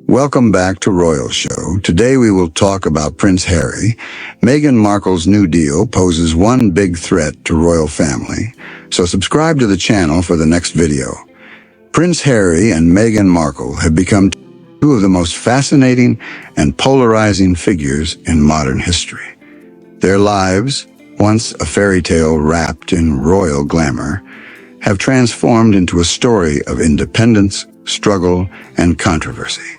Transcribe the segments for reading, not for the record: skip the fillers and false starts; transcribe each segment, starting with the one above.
Welcome back to Royal Show. Today we will talk about Prince Harry. Meghan Markle's new deal poses one big threat to royal family, so subscribe to the channel for the next video. Prince Harry and Meghan Markle have become two of the most fascinating and polarizing figures in modern history. Their lives, once a fairy tale wrapped in royal glamour, have transformed into a story of independence, struggle, and controversy.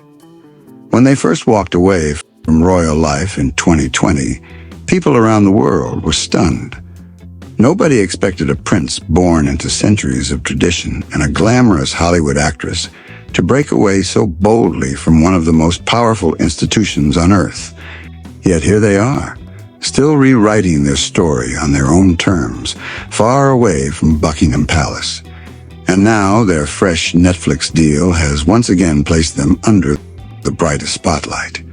When they first walked away from royal life in 2020, people around the world were stunned. Nobody expected a prince born into centuries of tradition and a glamorous Hollywood actress to break away so boldly from one of the most powerful institutions on earth. Yet here they are, still rewriting their story on their own terms, far away from Buckingham Palace. And now their fresh Netflix deal has once again placed them under the brightest spotlight.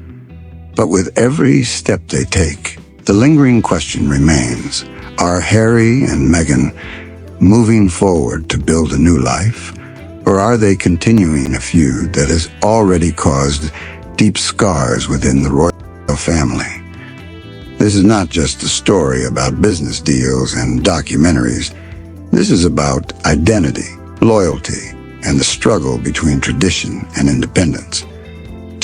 But with every step they take, the lingering question remains, are Harry and Meghan moving forward to build a new life? Or are they continuing a feud that has already caused deep scars within the royal family? This is not just a story about business deals and documentaries. This is about identity, loyalty, and the struggle between tradition and independence.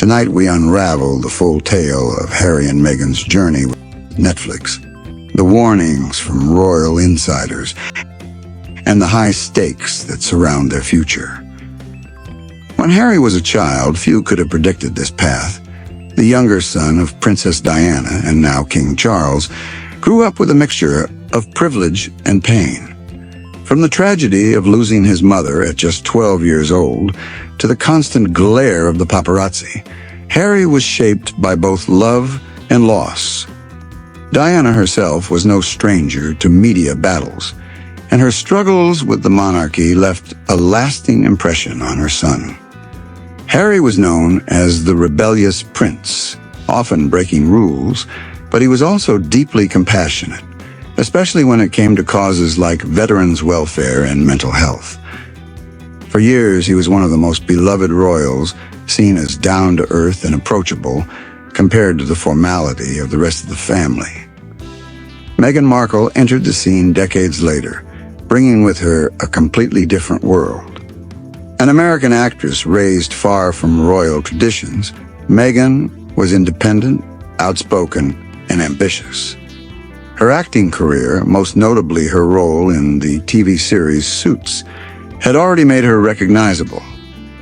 Tonight we unravel the full tale of Harry and Meghan's journey with Netflix, the warnings from royal insiders, and the high stakes that surround their future. When Harry was a child, few could have predicted this path. The younger son of Princess Diana and now King Charles grew up with a mixture of privilege and pain. From the tragedy of losing his mother at just 12 years old to the constant glare of the paparazzi, Harry was shaped by both love and loss. Diana herself was no stranger to media battles, and her struggles with the monarchy left a lasting impression on her son. Harry was known as the rebellious prince, often breaking rules, but he was also deeply compassionate, especially when it came to causes like veterans' welfare and mental health. For years, he was one of the most beloved royals, seen as down-to-earth and approachable compared to the formality of the rest of the family. Meghan Markle entered the scene decades later, bringing with her a completely different world. An American actress raised far from royal traditions, Meghan was independent, outspoken, and ambitious. Her acting career, most notably her role in the TV series Suits, had already made her recognizable,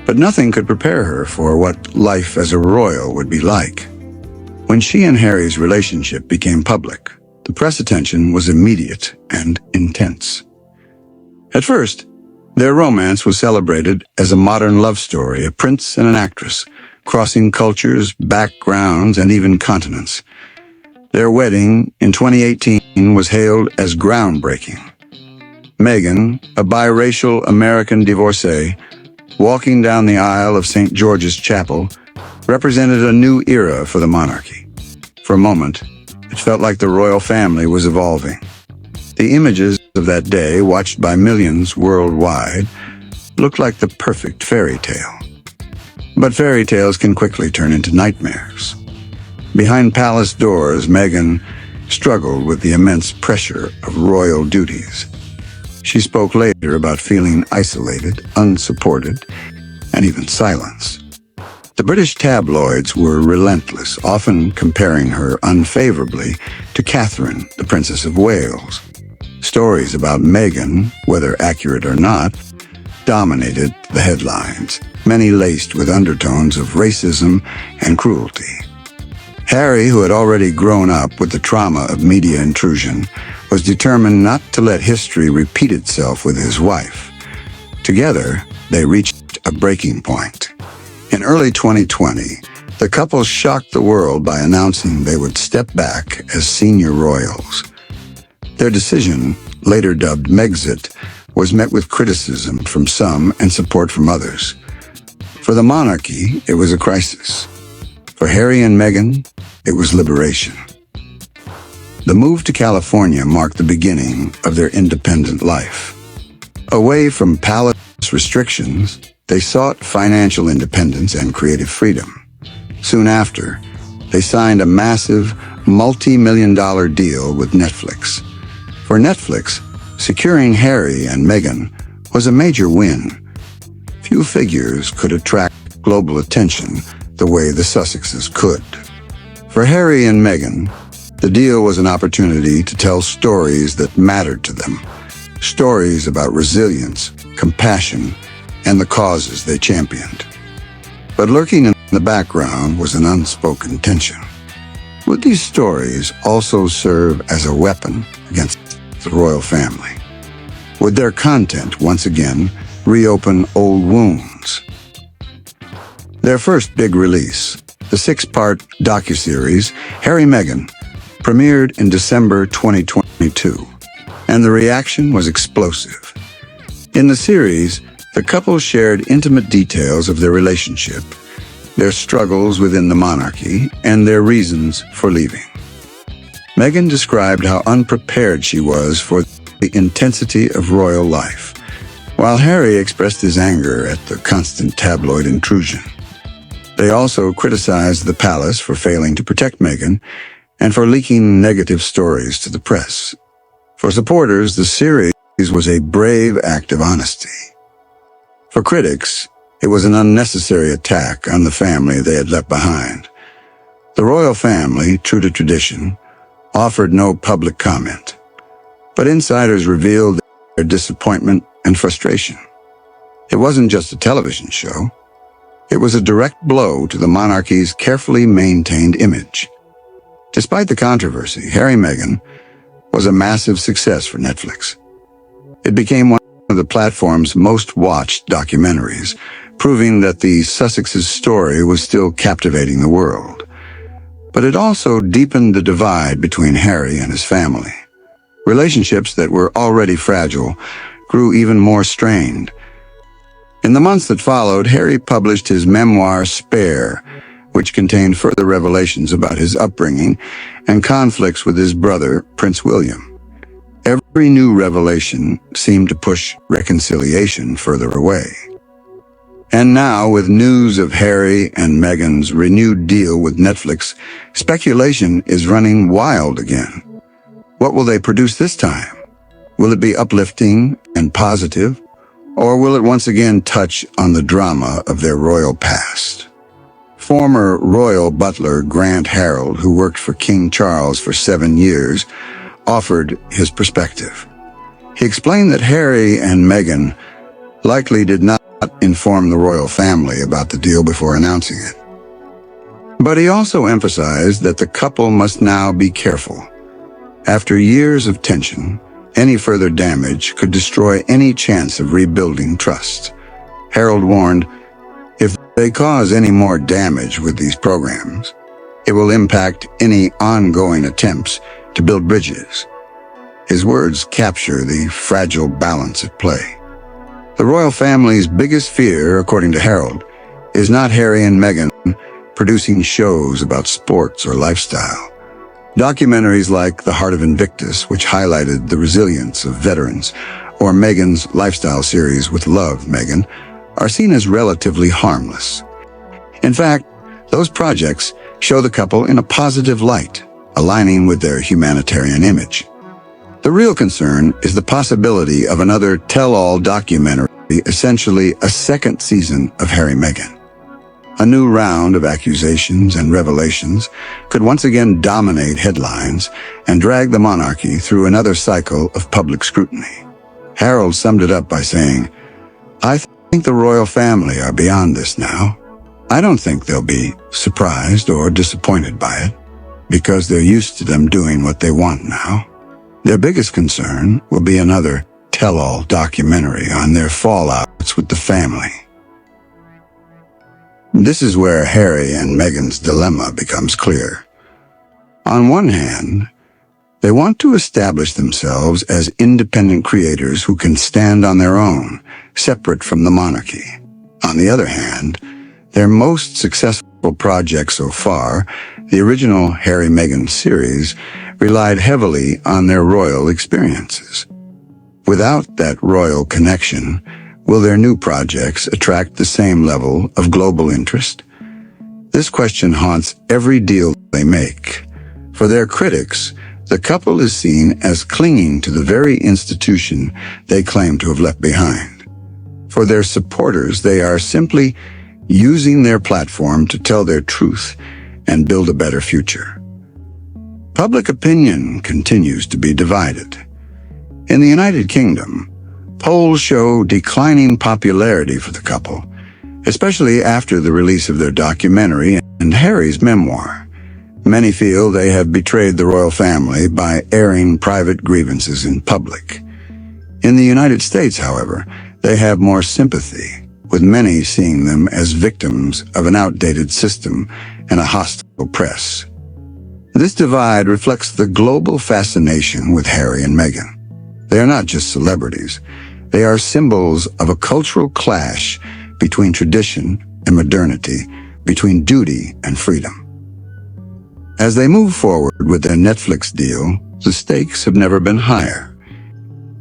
but nothing could prepare her for what life as a royal would be like. When she and Harry's relationship became public, the press attention was immediate and intense. At first, their romance was celebrated as a modern love story, a prince and an actress, crossing cultures, backgrounds, and even continents. Their wedding in 2018 was hailed as groundbreaking. Meghan, a biracial American divorcee, walking down the aisle of St. George's Chapel, represented a new era for the monarchy. For a moment, it felt like the royal family was evolving. The images of that day, watched by millions worldwide, looked like the perfect fairy tale. But fairy tales can quickly turn into nightmares. Behind palace doors, Meghan struggled with the immense pressure of royal duties. She spoke later about feeling isolated, unsupported, and even silenced. The British tabloids were relentless, often comparing her unfavorably to Catherine, the Princess of Wales. Stories about Meghan, whether accurate or not, dominated the headlines, many laced with undertones of racism and cruelty. Harry, who had already grown up with the trauma of media intrusion, was determined not to let history repeat itself with his wife. Together, they reached a breaking point. In early 2020, the couple shocked the world by announcing they would step back as senior royals. Their decision, later dubbed Megxit, was met with criticism from some and support from others. For the monarchy, it was a crisis. For Harry and Meghan, it was liberation. The move to California marked the beginning of their independent life. Away from palace restrictions, they sought financial independence and creative freedom. Soon after, they signed a massive, multi-million-dollar deal with Netflix. For Netflix, securing Harry and Meghan was a major win. Few figures could attract global attention the way the Sussexes could. For Harry and Meghan, the deal was an opportunity to tell stories that mattered to them. Stories about resilience, compassion, and the causes they championed. But lurking in the background was an unspoken tension. Would these stories also serve as a weapon against the royal family? Would their content once again reopen old wounds? Their first big release, the 6-part docuseries Harry Meghan, premiered in December 2022, and the reaction was explosive. In the series, the couple shared intimate details of their relationship, their struggles within the monarchy, and their reasons for leaving. Meghan described how unprepared she was for the intensity of royal life, while Harry expressed his anger at the constant tabloid intrusion. They also criticized the palace for failing to protect Meghan and for leaking negative stories to the press. For supporters, the series was a brave act of honesty. For critics, it was an unnecessary attack on the family they had left behind. The royal family, true to tradition, offered no public comment, but insiders revealed their disappointment and frustration. It wasn't just a television show. It was a direct blow to the monarchy's carefully maintained image. Despite the controversy, Harry Meghan was a massive success for Netflix. It became one of the platform's most watched documentaries, proving that the Sussexes' story was still captivating the world. But it also deepened the divide between Harry and his family. Relationships that were already fragile grew even more strained. In the months that followed, Harry published his memoir, Spare, which contained further revelations about his upbringing and conflicts with his brother, Prince William. Every new revelation seemed to push reconciliation further away. And now, with news of Harry and Meghan's renewed deal with Netflix, speculation is running wild again. What will they produce this time? Will it be uplifting and positive, or will it once again touch on the drama of their royal past? Former royal butler Grant Harold, who worked for King Charles for 7 years, offered his perspective. He explained that Harry and Meghan likely did not inform the royal family about the deal before announcing it. But he also emphasized that the couple must now be careful. After years of tension, any further damage could destroy any chance of rebuilding trust. Harold warned, if they cause any more damage with these programs, it will impact any ongoing attempts to build bridges. His words capture the fragile balance at play. The royal family's biggest fear, according to Harold, is not Harry and Meghan producing shows about sports or lifestyle. Documentaries like The Heart of Invictus, which highlighted the resilience of veterans, or Meghan's lifestyle series With Love, Meghan, are seen as relatively harmless. In fact, those projects show the couple in a positive light, aligning with their humanitarian image. The real concern is the possibility of another tell-all documentary, essentially a second season of Harry Meghan. A new round of accusations and revelations could once again dominate headlines and drag the monarchy through another cycle of public scrutiny. Harold summed it up by saying, "I think the royal family are beyond this now. I don't think they'll be surprised or disappointed by it, because they're used to them doing what they want now. Their biggest concern will be another tell-all documentary on their fallouts with the family." This is where Harry and Meghan's dilemma becomes clear. On one hand, they want to establish themselves as independent creators who can stand on their own, separate from the monarchy. On the other hand, their most successful project so far, the original Harry Meghan series, relied heavily on their royal experiences. Without that royal connection, will their new projects attract the same level of global interest? This question haunts every deal they make. For their critics, the couple is seen as clinging to the very institution they claim to have left behind. For their supporters, they are simply using their platform to tell their truth and build a better future. Public opinion continues to be divided. In the United Kingdom, polls show declining popularity for the couple, especially after the release of their documentary and Harry's memoir. Many feel they have betrayed the royal family by airing private grievances in public. In the United States, however, they have more sympathy, with many seeing them as victims of an outdated system and a hostile press. This divide reflects the global fascination with Harry and Meghan. They are not just celebrities. They are symbols of a cultural clash between tradition and modernity, between duty and freedom. As they move forward with their Netflix deal, the stakes have never been higher.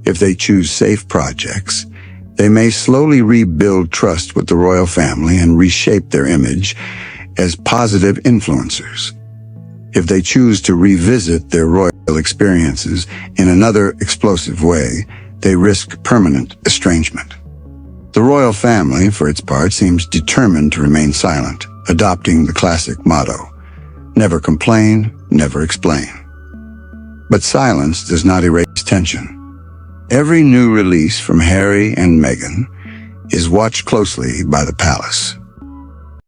If they choose safe projects, they may slowly rebuild trust with the royal family and reshape their image as positive influencers. If they choose to revisit their royal experiences in another explosive way, they risk permanent estrangement. The royal family, for its part, seems determined to remain silent, adopting the classic motto, "Never complain, never explain." But silence does not erase tension. Every new release from Harry and Meghan is watched closely by the palace.